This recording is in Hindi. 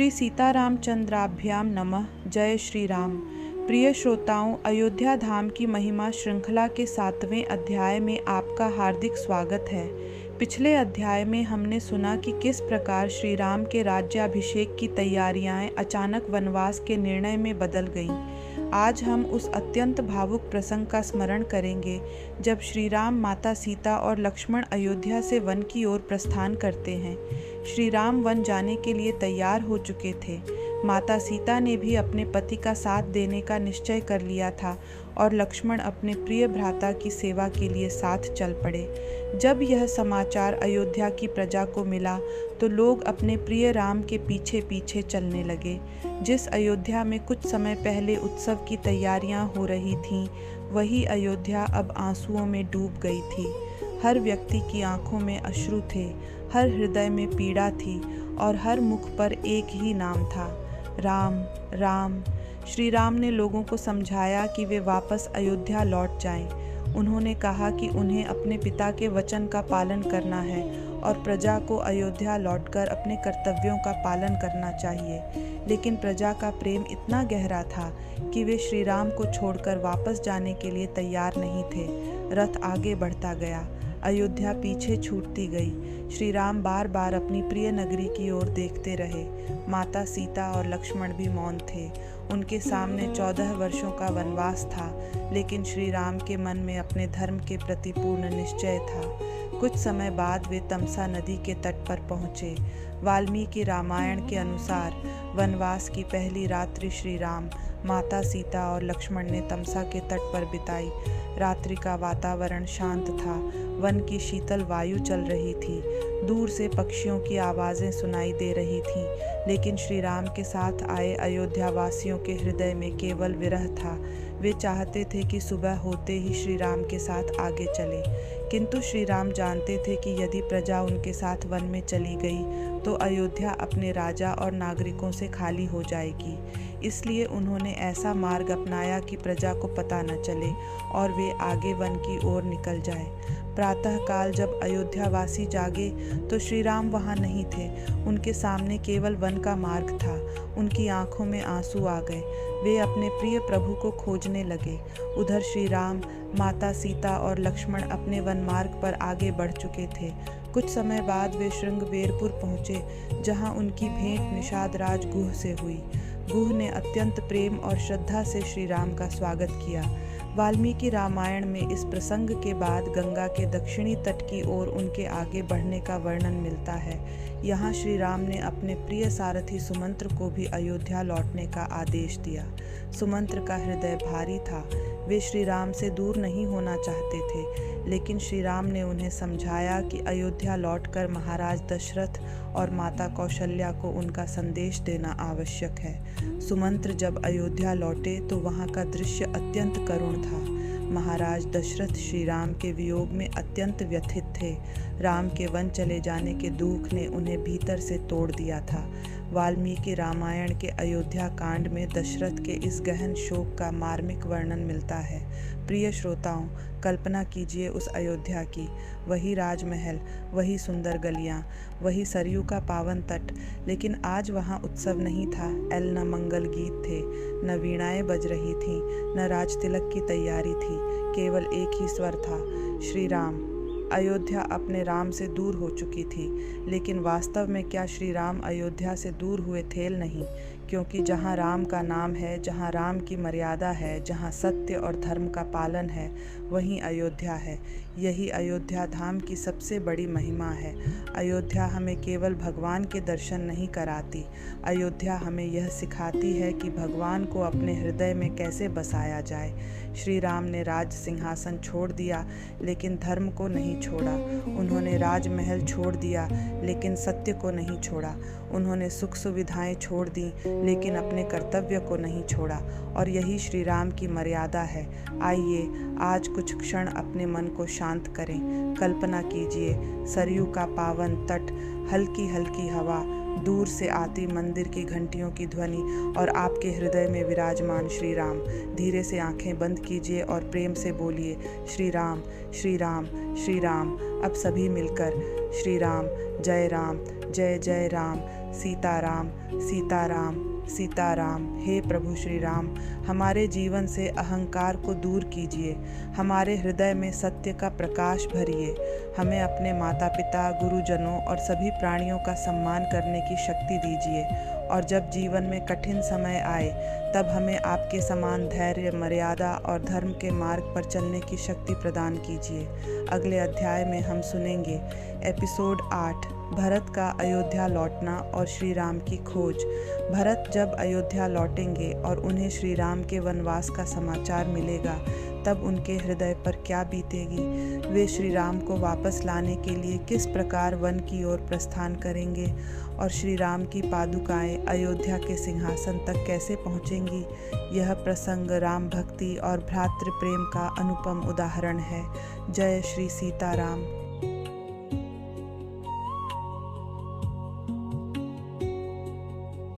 श्री सीतारामचंद्राभ्याम नमः। जय श्री राम। प्रिय श्रोताओं, अयोध्या धाम की महिमा श्रृंखला के 7वें अध्याय में आपका हार्दिक स्वागत है। पिछले अध्याय में हमने सुना कि किस प्रकार श्री राम के राज्याभिषेक की तैयारियां अचानक वनवास के निर्णय में बदल गईं। आज हम उस अत्यंत भावुक प्रसंग का स्मरण करेंगे जब श्री राम, माता सीता और लक्ष्मण अयोध्या से वन की ओर प्रस्थान करते हैं। श्री राम वन जाने के लिए तैयार हो चुके थे। माता सीता ने भी अपने पति का साथ देने का निश्चय कर लिया था और लक्ष्मण अपने प्रिय भ्राता की सेवा के लिए साथ चल पड़े। जब यह समाचार अयोध्या की प्रजा को मिला तो लोग अपने प्रिय राम के पीछे पीछे चलने लगे। जिस अयोध्या में कुछ समय पहले उत्सव की तैयारियां हो रही थीं, वही अयोध्या अब आंसुओं में डूब गई थी। हर व्यक्ति की आंखों में अश्रु थे, हर हृदय में पीड़ा थी और हर मुख पर एक ही नाम था, राम राम। श्री राम ने लोगों को समझाया कि वे वापस अयोध्या लौट जाएं। उन्होंने कहा कि उन्हें अपने पिता के वचन का पालन करना है और प्रजा को अयोध्या लौटकर अपने कर्तव्यों का पालन करना चाहिए। लेकिन प्रजा का प्रेम इतना गहरा था कि वे श्री राम को छोड़कर वापस जाने के लिए तैयार नहीं थे। रथ आगे बढ़ता गया, अयोध्या पीछे छूटती गई। श्री राम बार बार अपनी प्रिय नगरी की ओर देखते रहे। माता सीता और लक्ष्मण भी मौन थे। उनके सामने 14 वर्षों का वनवास था, लेकिन श्री राम के मन में अपने धर्म के प्रति पूर्ण निश्चय था। कुछ समय बाद वे तमसा नदी के तट पर पहुँचे। वाल्मीकि रामायण के अनुसार वनवास की पहली रात्रि श्री राम, माता सीता और लक्ष्मण ने तमसा के तट पर बिताई। रात्रि का वातावरण शांत था, वन की शीतल वायु चल रही थी, दूर से पक्षियों की आवाज़ें सुनाई दे रही थीं। लेकिन श्री राम के साथ आए अयोध्या वासियों के हृदय में केवल विरह था। वे चाहते थे कि सुबह होते ही श्री राम के साथ आगे चले, किंतु श्री राम जानते थे कि यदि प्रजा उनके साथ वन में चली गई तो अयोध्या अपने राजा और नागरिकों से खाली हो जाएगी। इसलिए उन्होंने ऐसा मार्ग अपनाया कि प्रजा को पता न चले और वे आगे वन की ओर निकल जाए। प्रातःकाल जब अयोध्यावासी जागे तो श्री राम वहाँ नहीं थे। उनके सामने केवल वन का मार्ग था। उनकी आंखों में आंसू आ गए। वे अपने प्रिय प्रभु को खोजने लगे। उधर श्री राम, माता सीता और लक्ष्मण अपने वन मार्ग पर आगे बढ़ चुके थे। कुछ समय बाद वे श्रृंगबेरपुर पहुँचे, जहाँ उनकी भेंट निषाद राज गुह से हुई। गुह ने अत्यंत प्रेम और श्रद्धा से श्री राम का स्वागत किया। वाल्मीकि रामायण में इस प्रसंग के बाद गंगा के दक्षिणी तट की ओर उनके आगे बढ़ने का वर्णन मिलता है। यहाँ श्री राम ने अपने प्रिय सारथी सुमंत्र को भी अयोध्या लौटने का आदेश दिया। सुमंत्र का हृदय भारी था। वे श्री राम से दूर नहीं होना चाहते थे, लेकिन श्री राम ने उन्हें समझाया कि अयोध्या लौटकर महाराज दशरथ और माता कौशल्या को उनका संदेश देना आवश्यक है। सुमंत्र जब अयोध्या लौटे तो वहाँ का दृश्य अत्यंत करुण था। महाराज दशरथ श्री राम के वियोग में अत्यंत व्यथित थे। राम के वन चले जाने के दुख ने उन्हें भीतर से तोड़ दिया था। वाल्मीकि रामायण के अयोध्या कांड में दशरथ के इस गहन शोक का मार्मिक वर्णन मिलता है। प्रिय श्रोताओं, कल्पना कीजिए उस अयोध्या की। वही राजमहल, वही सुंदर गलियां, वही सरयू का पावन तट, लेकिन आज वहाँ उत्सव नहीं था। न मंगल गीत थे, न वीणाएं बज रही थीं, न राजतिलक की तैयारी थी। केवल एक ही स्वर था, श्री राम। अयोध्या अपने राम से दूर हो चुकी थी, लेकिन वास्तव में क्या श्री राम अयोध्या से दूर हुए थे? नहीं, क्योंकि जहाँ राम का नाम है, जहाँ राम की मर्यादा है, जहाँ सत्य और धर्म का पालन है, वहीं अयोध्या है। यही अयोध्या धाम की सबसे बड़ी महिमा है। अयोध्या हमें केवल भगवान के दर्शन नहीं कराती, अयोध्या हमें यह सिखाती है कि भगवान को अपने हृदय में कैसे बसाया जाए। श्री राम ने राज सिंहासन छोड़ दिया, लेकिन धर्म को नहीं छोड़ा। उन्होंने राजमहल छोड़ दिया, लेकिन सत्य को नहीं छोड़ा। उन्होंने सुख सुविधाएं छोड़ दी, लेकिन अपने कर्तव्य को नहीं छोड़ा। और यही श्री राम की मर्यादा है। आइए आज कुछ क्षण अपने मन को शांत करें। कल्पना कीजिए, सरयू का पावन तट, हल्की हल्की हवा, दूर से आती मंदिर की घंटियों की ध्वनि और आपके हृदय में विराजमान श्री राम। धीरे से आंखें बंद कीजिए और प्रेम से बोलिए, श्री राम श्री राम श्री राम। अब सभी मिलकर श्री राम, जय जय राम, सीताराम सीताराम सीताराम। हे प्रभु श्री राम, हमारे जीवन से अहंकार को दूर कीजिए, हमारे हृदय में सत्य का प्रकाश भरिए, हमें अपने माता पिता, गुरुजनों और सभी प्राणियों का सम्मान करने की शक्ति दीजिए, और जब जीवन में कठिन समय आए तब हमें आपके समान धैर्य, मर्यादा और धर्म के मार्ग पर चलने की शक्ति प्रदान कीजिए। अगले अध्याय में हम सुनेंगे एपिसोड 8, भरत का अयोध्या लौटना और श्री राम की खोज। भरत जब अयोध्या लौटेंगे और उन्हें श्री राम के वनवास का समाचार मिलेगा, तब उनके हृदय पर क्या बीतेगी। वे श्री राम को वापस लाने के लिए किस प्रकार वन की ओर प्रस्थान करेंगे, और श्री राम की पादुकाएं अयोध्या के सिंहासन तक कैसे पहुँचेंगी। यह प्रसंग राम भक्ति और भ्रातृ प्रेम का अनुपम उदाहरण है। जय श्री सीताराम।